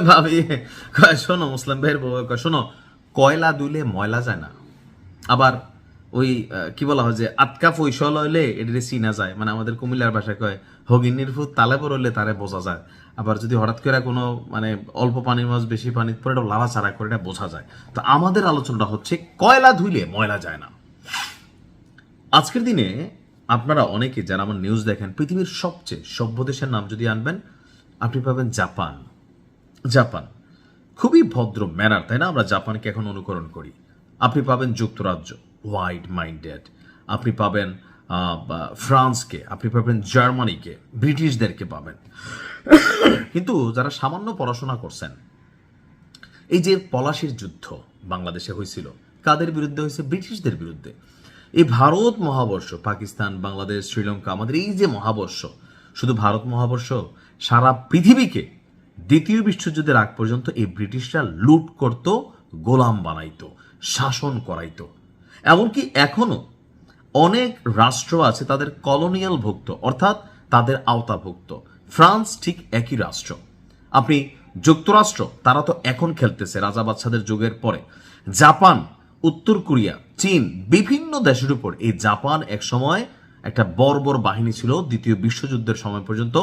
ভাবি কয় শোনো, মুসলিম ভাইয়ের বউ কয় শোনো, কয়লা দুইলে ময়লা যায় না। আবার ওই কি বলা হয় যে আটকা ফৈসল হইলে এটারে চিনা যায়, মানে আমাদের কুমিল্লার ভাষায় কয় হগিনীর ফুট তালে পর হইলে তারে বোঝা যায়। আবার যদি হঠাৎ করে কোনো মানে অল্প পানির মাছ বেশি পানি পরে এটা লাড়া চাড়া করে এটা বোঝা যায়। তো আমাদের আলোচনাটা হচ্ছে কয়লা ধুইলে ময়লা যায় না। আজকের দিনে আপনারা অনেকে যারা আমার নিউজ দেখেন, পৃথিবীর সবচেয়ে সভ্য দেশের নাম যদি আনবেন আপনি পাবেন জাপান। জাপান খুবই ভদ্র ম্যানার, তাই না? আমরা জাপানকে এখন অনুকরণ করি। আপনি পাবেন যুক্তরাজ্য, ওয়াইড মাইন্ডেড। আপনি পাবেন ফ্রান্সকে, আপনি পাবেন জার্মানিকে, ব্রিটিশদেরকে পাবেন। কিন্তু যারা সামান্য পড়াশোনা করছেন, এই যে পলাশির যুদ্ধ বাংলাদেশে হয়েছিল, কাদের বিরুদ্ধে হয়েছে? ব্রিটিশদের বিরুদ্ধে। এই ভারত মহাবর্ষ, পাকিস্তান, বাংলাদেশ, শ্রীলঙ্কা, আমাদের এই যে মহাবর্ষ, শুধু ভারত মহাবর্ষ, সারা পৃথিবীকে দ্বিতীয় বিশ্বযুদ্ধের আগ পর্যন্ত এই ব্রিটিশরা লুট করত, গোলাম বানাইতো, শাসন করাইতো। এমনকি এখনো অনেক রাষ্ট্র আছে তাদের কলোনিয়াল ভুক্ত, অর্থাৎ তাদের আওতাভুক্ত। ফ্রান্স ঠিক একই রাষ্ট্র। আপনি যুক্তরাষ্ট্র, তারা তো এখন খেলতেছে রাজা বাদশাদের যুগের পরে। জাপান, উত্তর কোরিয়া, চীন, বিভিন্ন দেশের উপর এই জাপান এক সময় একটা বর্বর বাহিনী ছিল দ্বিতীয় বিশ্বযুদ্ধের সময় পর্যন্ত।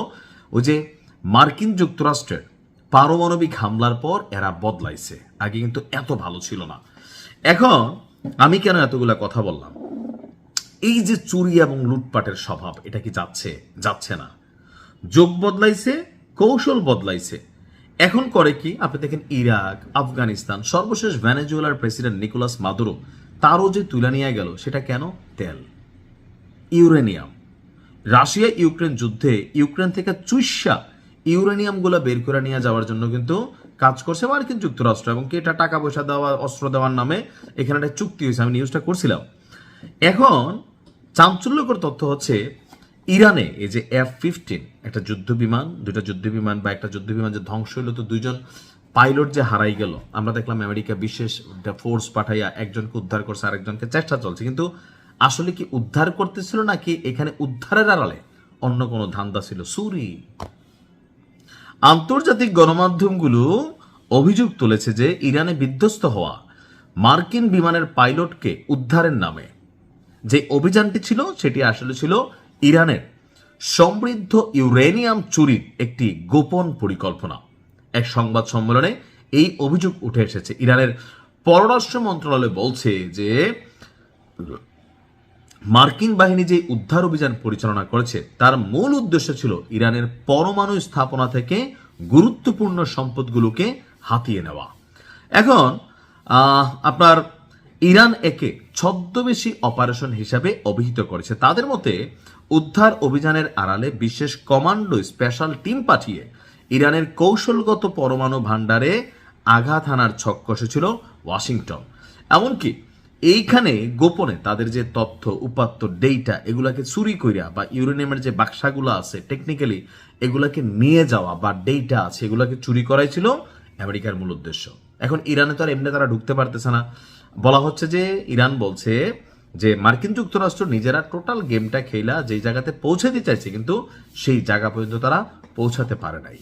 ওই যে মার্কিন যুক্তরাষ্ট্রের পারমাণবিক হামলার পর এরা বদলাইছে, আগে কিন্তু এত ভালো ছিল না। এখন আমি কেন এতগুলা কথা বললাম? এই যে চুরি এবং লুটপাটের স্বভাব, এটা কি যাচ্ছে না? যোগ বদলাইছে, কৌশল বদলাইছে। এখন করে কি? আপনি দেখেন ইরাক, আফগানিস্তান, সর্বশেষ ভেনেজুয়েলার প্রেসিডেন্ট নিকোলাস মাদুরো, তারও যে তুলে নিয়ে গেল, সেটা কেন? তেল, ইউরেনিয়াম। রাশিয়া ইউক্রেন যুদ্ধে ইউক্রেন থেকে চুইসা ইউরেনিয়ামগুলো বের করে নিয়ে যাওয়ার জন্য কিন্তু কাজ করছে মার্কিন যুক্তরাষ্ট্র, এবং কি এটা টাকা পয়সা দেওয়া, অস্ত্র দেওয়ার নামে এখানে একটা চুক্তি হয়েছে। আমি নিউজটা করছিলাম। এখন চাঞ্চল্যকর তথ্য হচ্ছে, ইরানে এই যে F-15 একটা যুদ্ধ বিমান, দুইটা যুদ্ধ বিমান বা একটা যুদ্ধ বিমান যে ধ্বংস হইলো, তো দুইজন পাইলট যে হারাই গেল, আমরা দেখলাম আমেরিকা বিশেষ ফোর্স পাঠাইয়া একজনকে উদ্ধার করছে, আরেকজনকে চেষ্টা চলছে। কিন্তু আসলে কি উদ্ধার করতেছিল নাকি এখানে উদ্ধারের আড়ালে অন্য কোনো ধান্দা ছিল? চুরি। আন্তর্জাতিক গণমাধ্যমগুলো অভিযোগ তুলেছে যে ইরানে বিধ্বস্ত হওয়া মার্কিন বিমানের পাইলটকে উদ্ধারের নামে যে অভিযানটি ছিল, সেটি আসলে ছিল ইরানের সমৃদ্ধ ইউরেনিয়াম চুরির একটি গোপন পরিকল্পনা। এক সংবাদ সম্মেলনে এই অভিযোগ উঠে এসেছে। ইরানের পররাষ্ট্র মন্ত্রণালয় বলছে যে মার্কিন বাহিনী যে উদ্ধার অভিযান পরিচালনা করেছে, তার মূল উদ্দেশ্য ছিল ইরানের পরমাণু স্থাপনা থেকে গুরুত্বপূর্ণ সম্পদগুলোকে হাতিয়ে নেওয়া। এখন আপনার ইরান একে ছদ্মবেশী অপারেশন হিসাবে অভিহিত করেছে। তাদের মতে উদ্ধার অভিযানের আড়ালে বিশেষ কমান্ডো স্পেশাল টিম পাঠিয়ে ইরানের কৌশলগত পরমাণু ভাণ্ডারে আঘাত হানার ছক কষেছিল ওয়াশিংটন। এমনকি এইখানে গোপনে তাদের যে তথ্য উপাত্ত ডেটা, এগুলাকে চুরি কইরা বা ইউরেনিয়ামের যে বাক্সাগুলো আছে টেকনিক্যালি এগুলাকে নিয়ে যাওয়া বা ডেটা আছে এগুলাকে চুরি করাই ছিল আমেরিকার মূল উদ্দেশ্য। এখন ইরানে তো আর এমনি তারা ঢুকতে পারতেছে না। বলা হচ্ছে যে ইরান বলছে যে মার্কিন যুক্তরাষ্ট্র নিজেরা টোটাল গেমটা খেলা যেই জায়গাতে পৌঁছে দিতে চাইছে, কিন্তু সেই জায়গা পর্যন্ত তারা পৌঁছাতে পারে নাই।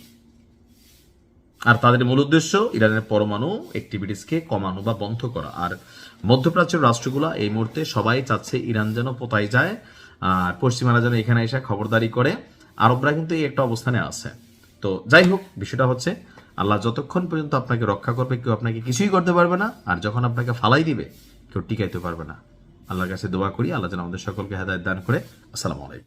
আর তাদের মূল উদ্দেশ্য ইরানের পরমাণু অ্যাক্টিভিটিসকে কমানো বা বন্ধ করা। আর মধ্যপ্রাচ্যের রাষ্ট্রগুলো এই মুহূর্তে সবাই চাচ্ছে ইরান যেন পোতাই যায়, আর পশ্চিমারা যেন এখানে এসে খবরদারি করে। আরবরা কিন্তু এই একটা অবস্থানে আছে। তো যাই হোক, বিষয়টা হচ্ছে আল্লাহ যতক্ষণ পর্যন্ত আপনাকে রক্ষা করবে, কেউ আপনাকে কিছুই করতে পারবে না। আর যখন আপনাকে ফালাই দিবে, কেউ টিকাইতে পারবে না। আল্লাহর কাছে দোয়া করি আল্লাহ যেন আমাদের সকলকে হেদায়েত দান করে। আসসালামু আলাইকুম।